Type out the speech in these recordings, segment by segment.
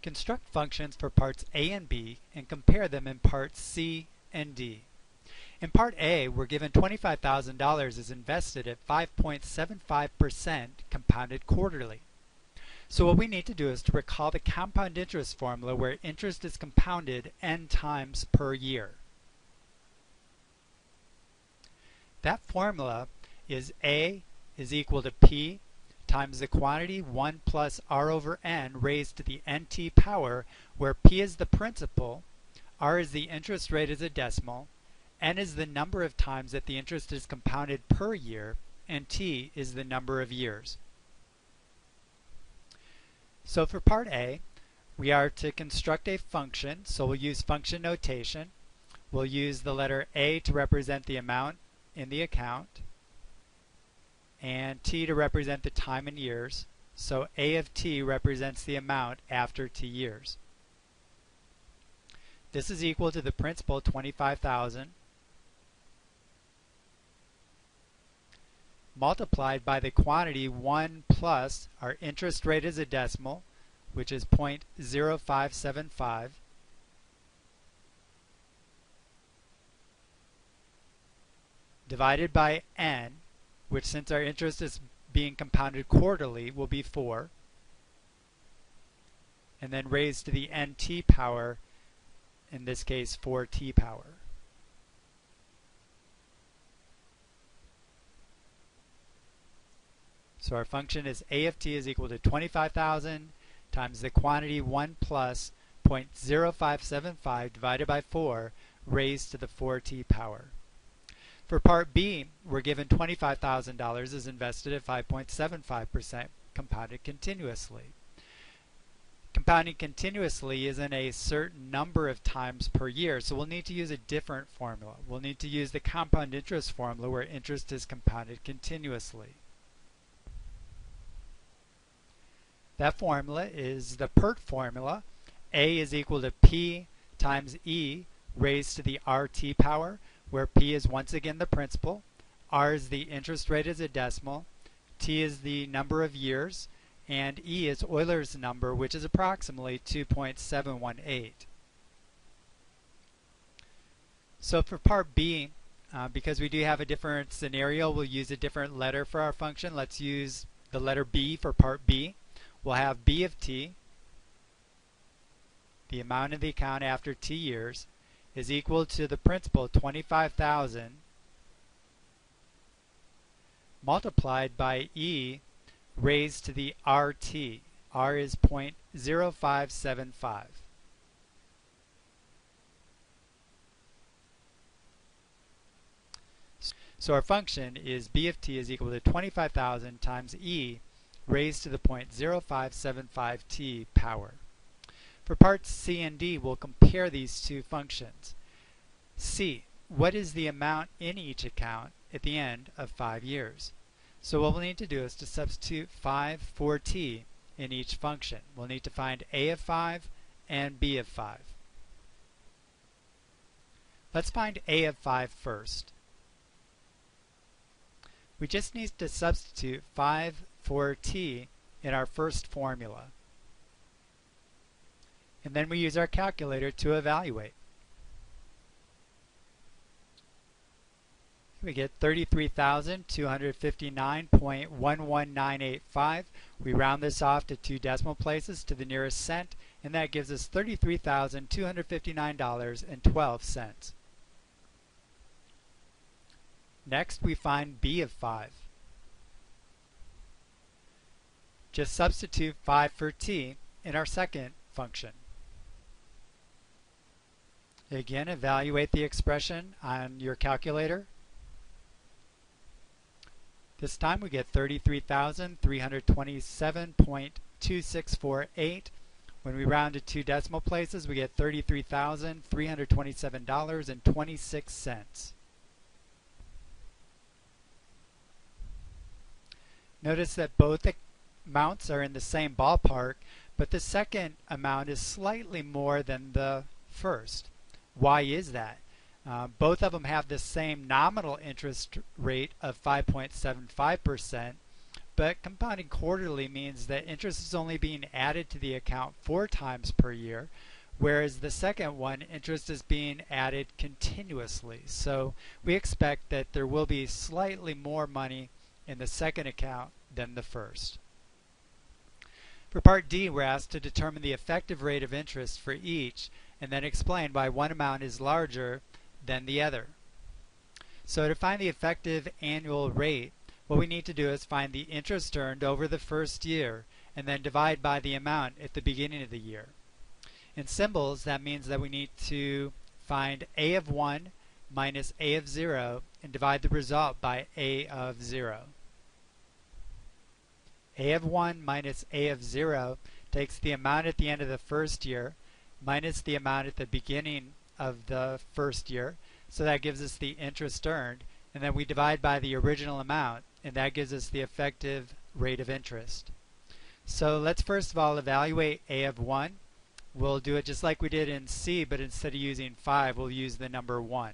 Construct functions for parts A and B and compare them in parts C and D. In part A, we're given $25,000 is invested at 5.75% compounded quarterly. So what we need to do is to recall the compound interest formula where interest is compounded n times per year. That formula is A is equal to P times the quantity 1 plus R over N raised to the NT power, where P is the principal, R is the interest rate as a decimal, N is the number of times that the interest is compounded per year, and T is the number of years. So for part A, we are to construct a function, so we'll use function notation. We'll use the letter A to represent the amount in the account, and T to represent the time in years. So A of T represents the amount after T years. This is equal to the principal, $25,000, multiplied by the quantity 1 plus our interest rate as a decimal, which is 0.0575, divided by N, which, since our interest is being compounded quarterly, will be 4, and then raised to the NT power, in this case 4T power. So our function is A of T is equal to 25,000 times the quantity 1 plus 0.0575 divided by 4 raised to the 4T power. For part B, we're given $25,000 is invested at 5.75% compounded continuously. Compounding continuously is in a certain number of times per year, so we'll need to use a different formula. We'll need to use the compound interest formula where interest is compounded continuously. That formula is the PERT formula. A is equal to P times E raised to the RT power, where P is once again the principal, R is the interest rate as a decimal, T is the number of years, and E is Euler's number, which is approximately 2.718. So for part B, because we do have a different scenario, we'll use a different letter for our function. Let's use the letter B for part B. We'll have B of T, the amount in the account after T years, is equal to the principal, 25,000, multiplied by E raised to the RT. R is 0.0575. So our function is B of T is equal to 25,000 times E raised to the 0.0575 T power. For parts C and D, we'll compare these two functions. C, what is the amount in each account at the end of 5 years? So what we'll need to do is to substitute 5 for T in each function. We'll need to find A of 5 and B of 5. Let's find A of 5 first. We just need to substitute 5 for T in our first formula. And then we use our calculator to evaluate. We get 33,259.11985. We round this off to 2 decimal places to the nearest cent, and that gives us $33,259.12. Next, we find B of 5. Just substitute 5 for T in our second function. Again, evaluate the expression on your calculator. This time we get 33,327.2648. When we round to 2 decimal places, we get $33,327.26. Notice that both amounts are in the same ballpark, but the second amount is slightly more than the first. Why is that? Both of them have the same nominal interest rate of 5.75%, but compounding quarterly means that interest is only being added to the account 4 times per year, whereas the second one, interest is being added continuously. So we expect that there will be slightly more money in the second account than the first. For Part D, we're asked to determine the effective rate of interest for each and then explain why one amount is larger than the other. So to find the effective annual rate, what we need to do is find the interest earned over the first year and then divide by the amount at the beginning of the year. In symbols, that means that we need to find a of 1 minus a of 0 and divide the result by a of 0. A of 1 minus a of 0 takes the amount at the end of the first year minus the amount at the beginning of the first year. So that gives us the interest earned, and then we divide by the original amount, and that gives us the effective rate of interest. So let's first of all evaluate a of 1. We'll do it just like we did in C, but instead of using 5, we'll use the number 1.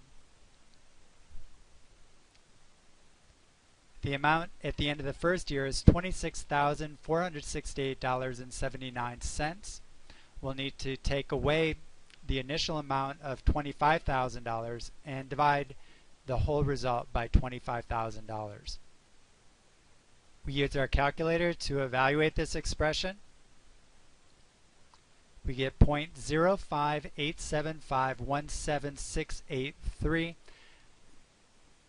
The amount at the end of the first year is $26,468.79. We'll need to take away the initial amount of $25,000 and divide the whole result by $25,000. We use our calculator to evaluate this expression. We get 0.058751763.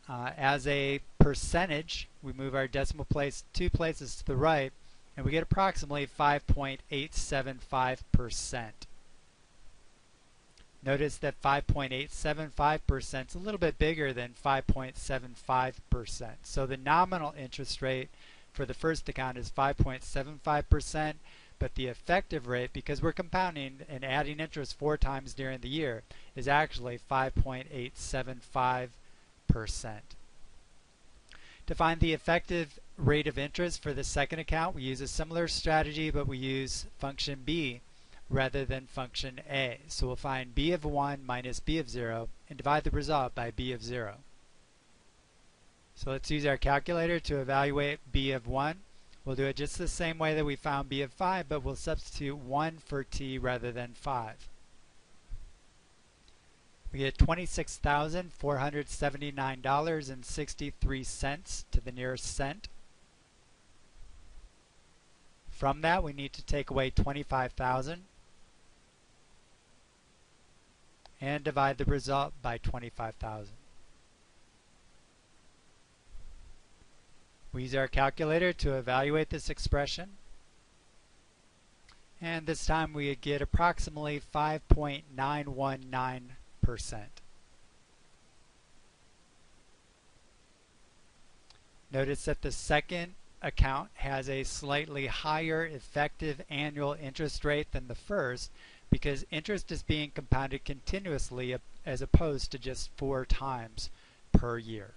As a percentage, we move our decimal place 2 places to the right, and we get approximately 5.875%. Notice that 5.875% is a little bit bigger than 5.75%. So the nominal interest rate for the first account is 5.75%, but the effective rate, because we're compounding and adding interest 4 times during the year, is actually 5.875%. To find the effective rate of interest for the second account, we use a similar strategy, but we use function b rather than function a. So we'll find b of 1 minus b of 0 and divide the result by b of 0. So let's use our calculator to evaluate b of 1. We'll do it just the same way that we found b of 5, but we'll substitute 1 for t rather than 5. We get $26,479.63 to the nearest cent. From that, we need to take away 25,000 and divide the result by 25,000. We use our calculator to evaluate this expression, and this time we get approximately 5.919%. Notice that the second account has a slightly higher effective annual interest rate than the first because interest is being compounded continuously as opposed to just 4 times per year.